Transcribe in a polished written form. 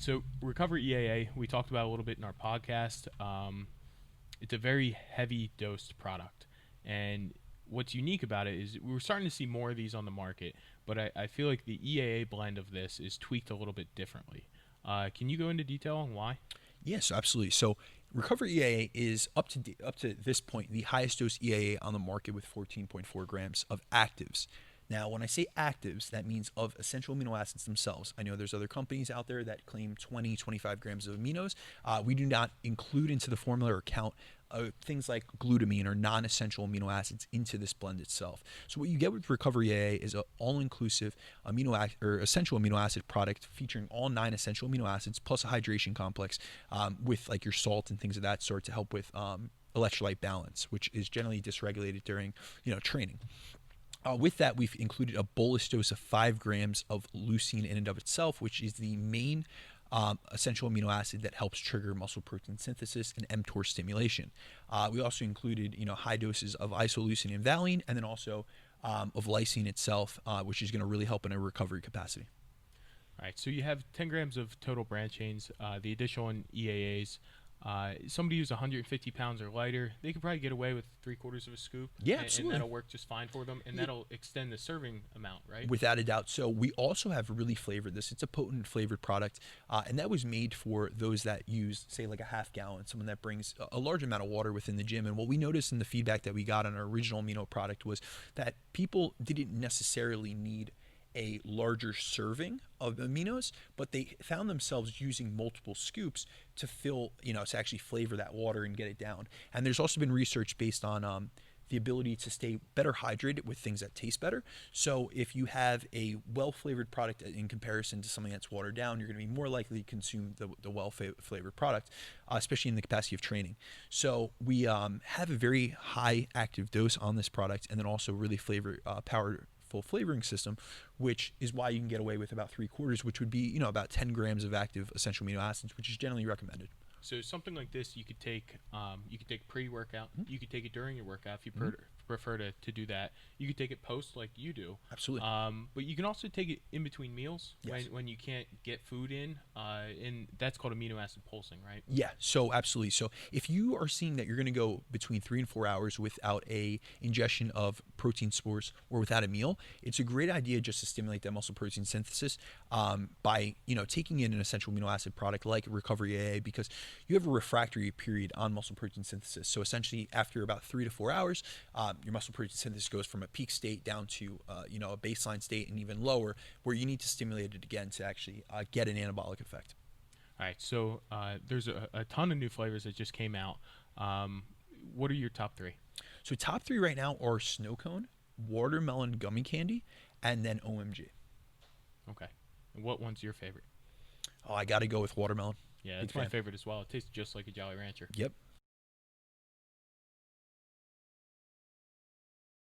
right, so Recover EAA, we talked about a little bit in our podcast. It's a very heavy dosed product, and what's unique about it is we're starting to see more of these on the market, but I feel like the EAA blend of this is tweaked a little bit differently. Can you go into detail on why? Yes, absolutely. So Recover EAA is up to this point the highest dose EAA on the market with 14.4 grams of actives. Now, when I say actives, that means of essential amino acids themselves. I know there's other companies out there that claim 20, 25 grams of aminos. We do not include into the formula or count things like glutamine or non-essential amino acids into this blend itself. So what you get with Recover EAA is an all-inclusive essential amino acid product featuring all 9 essential amino acids plus a hydration complex with like your salt and things of that sort to help with electrolyte balance, which is generally dysregulated during training. With that, we've included a bolus dose of 5 grams of leucine in and of itself, which is the main essential amino acid that helps trigger muscle protein synthesis and mTOR stimulation. We also included, high doses of isoleucine and valine, and then also of lysine itself, which is going to really help in a recovery capacity. All right, so you have 10 grams of total branch chains, the additional in EAAs. Somebody who's 150 pounds or lighter, they could probably get away with 3/4 of a scoop. Yeah, absolutely. And that'll work just fine for them, and that'll extend the serving amount, right? Without a doubt. So we also have really flavored this. It's a potent flavored product, and that was made for those that use, say, like a half gallon, someone that brings a large amount of water within the gym. And what we noticed in the feedback that we got on our original amino product was that people didn't necessarily need a larger serving of aminos, but they found themselves using multiple scoops to fill, to actually flavor that water and get it down. And there's also been research based on the ability to stay better hydrated with things that taste better. So if you have a well-flavored product in comparison to something that's watered down, you're going to be more likely to consume the well-flavored product, especially in the capacity of training. So we have a very high active dose on this product, and then also really powerful flavoring system, which is why you can get away with about 3/4, which would be about 10 grams of active essential amino acids, which is generally recommended. So something like this, you could take pre-workout. Mm-hmm. You could take it during your workout if you prefer to do that. You could take it post like you do. Absolutely. But you can also take it in between meals. Yes. when you can't get food in, and that's called amino acid pulsing, right? Yeah, so absolutely. So if you are seeing that you're going to go between 3 and 4 hours without a ingestion of protein source or without a meal, it's a great idea just to stimulate that muscle protein synthesis by taking in an essential amino acid product like Recover EAA, because you have a refractory period on muscle protein synthesis. So essentially, after about 3 to 4 hours, your muscle protein synthesis goes from a peak state down to a baseline state and even lower, where you need to stimulate it again to actually get an anabolic effect. All right, so there's a ton of new flavors that just came out. What are your top 3? So top 3 right now are snow cone, watermelon gummy candy, and then OMG. Okay. And what one's your favorite? Oh, I got to go with watermelon. Yeah, that's my favorite as well. It tastes just like a Jolly Rancher. Yep.